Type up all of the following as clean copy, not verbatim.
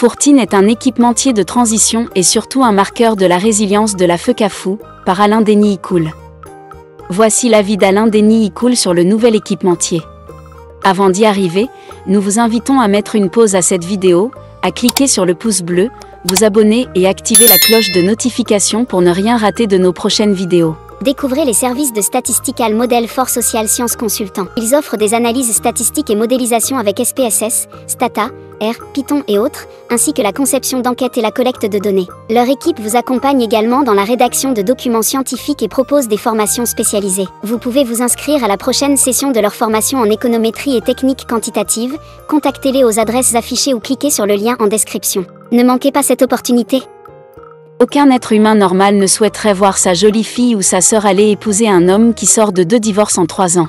Fourtine est un équipementier de transition et surtout un marqueur de la résilience de la FECAFOU, par Alain Denis-Icoul. Voici l'avis d'Alain Denis-Icoul sur le nouvel équipementier. Avant d'y arriver, nous vous invitons à mettre une pause à cette vidéo, à cliquer sur le pouce bleu, vous abonner et activer la cloche de notification pour ne rien rater de nos prochaines vidéos. Découvrez les services de Statistical Model for Social Science Consultant. Ils offrent des analyses statistiques et modélisation avec SPSS, Stata, R, Python et autres, ainsi que la conception d'enquêtes et la collecte de données. Leur équipe vous accompagne également dans la rédaction de documents scientifiques et propose des formations spécialisées. Vous pouvez vous inscrire à la prochaine session de leur formation en économétrie et techniques quantitatives. Contactez-les aux adresses affichées ou cliquez sur le lien en description. Ne manquez pas cette opportunité. Aucun être humain normal ne souhaiterait voir sa jolie fille ou sa sœur aller épouser un homme qui sort de 2 divorces en 3 ans.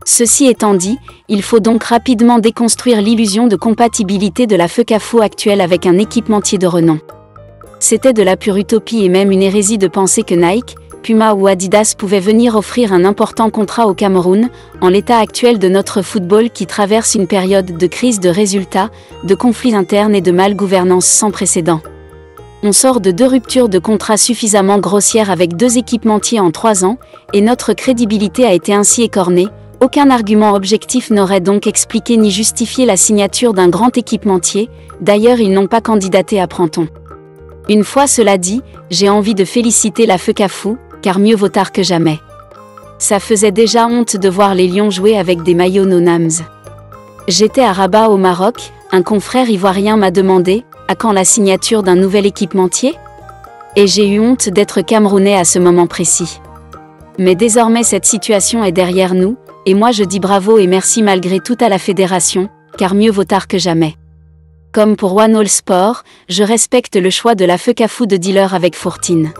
Ceci étant dit, il faut donc rapidement déconstruire l'illusion de compatibilité de la FECAFOU actuelle avec un équipementier de renom. C'était de la pure utopie et même une hérésie de penser que Nike, Puma ou Adidas pouvaient venir offrir un important contrat au Cameroun, en l'état actuel de notre football qui traverse une période de crise de résultats, de conflits internes et de malgouvernance sans précédent. On sort de 2 ruptures de contrat suffisamment grossières avec 2 équipementiers en 3 ans, et notre crédibilité a été ainsi écornée. Aucun argument objectif n'aurait donc expliqué ni justifié la signature d'un grand équipementier, d'ailleurs ils n'ont pas candidaté à Prenton. Une fois cela dit, j'ai envie de féliciter la FECAFOU, car mieux vaut tard que jamais. Ça faisait déjà honte de voir les Lions jouer avec des maillots no-names. J'étais à Rabat au Maroc, un confrère ivoirien m'a demandé « À quand la signature d'un nouvel équipementier ?» Et j'ai eu honte d'être camerounais à ce moment précis. Mais désormais cette situation est derrière nous, et moi je dis bravo et merci malgré tout à la fédération, car mieux vaut tard que jamais. Comme pour One All Sport, je respecte le choix de la FECAFOU de dealer avec Fourtine.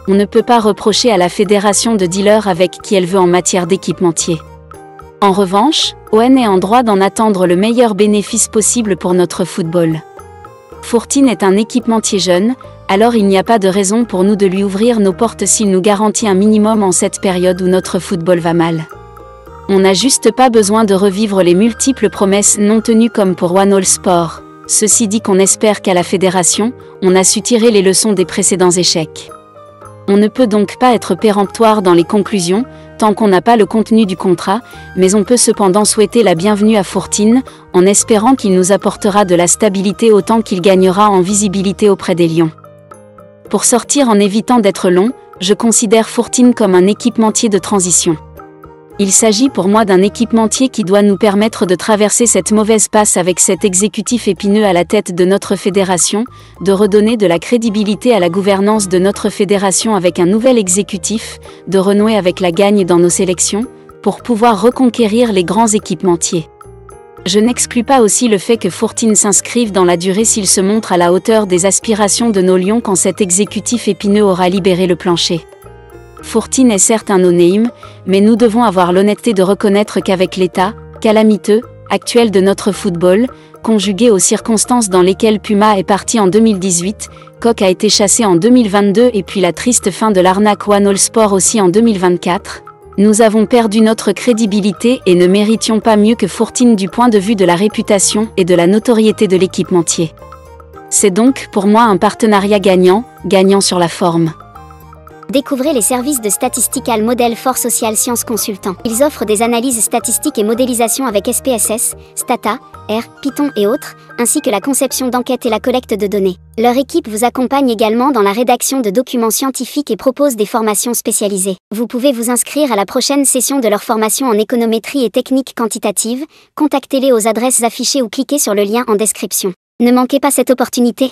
On ne peut pas reprocher à la fédération de dealer avec qui elle veut en matière d'équipementier. En revanche, ON est en droit d'en attendre le meilleur bénéfice possible pour notre football. Fourtine est un équipementier jeune, alors il n'y a pas de raison pour nous de lui ouvrir nos portes s'il nous garantit un minimum en cette période où notre football va mal. On n'a juste pas besoin de revivre les multiples promesses non tenues comme pour One All Sport. Ceci dit qu'on espère qu'à la fédération, on a su tirer les leçons des précédents échecs. On ne peut donc pas être péremptoire dans les conclusions, tant qu'on n'a pas le contenu du contrat, mais on peut cependant souhaiter la bienvenue à Fourtine, en espérant qu'il nous apportera de la stabilité autant qu'il gagnera en visibilité auprès des Lions. Pour sortir en évitant d'être long, je considère Fourtine comme un équipementier de transition. Il s'agit pour moi d'un équipementier qui doit nous permettre de traverser cette mauvaise passe avec cet exécutif épineux à la tête de notre fédération, de redonner de la crédibilité à la gouvernance de notre fédération avec un nouvel exécutif, de renouer avec la gagne dans nos sélections, pour pouvoir reconquérir les grands équipementiers. Je n'exclus pas aussi le fait que Fourtine s'inscrive dans la durée s'il se montre à la hauteur des aspirations de nos Lions quand cet exécutif épineux aura libéré le plancher. Fourtine est certes un no-name, mais nous devons avoir l'honnêteté de reconnaître qu'avec l'état calamiteux actuel de notre football, conjugué aux circonstances dans lesquelles Puma est parti en 2018, Coq a été chassé en 2022 et puis la triste fin de l'arnaque One All Sport aussi en 2024, nous avons perdu notre crédibilité et ne méritions pas mieux que Fourtine du point de vue de la réputation et de la notoriété de l'équipementier. C'est donc pour moi un partenariat gagnant, gagnant sur la forme. Découvrez les services de Statistical Model for Social Science Consultant. Ils offrent des analyses statistiques et modélisation avec SPSS, Stata, R, Python et autres, ainsi que la conception d'enquêtes et la collecte de données. Leur équipe vous accompagne également dans la rédaction de documents scientifiques et propose des formations spécialisées. Vous pouvez vous inscrire à la prochaine session de leur formation en économétrie et techniques quantitatives. Contactez-les aux adresses affichées ou cliquez sur le lien en description. Ne manquez pas cette opportunité.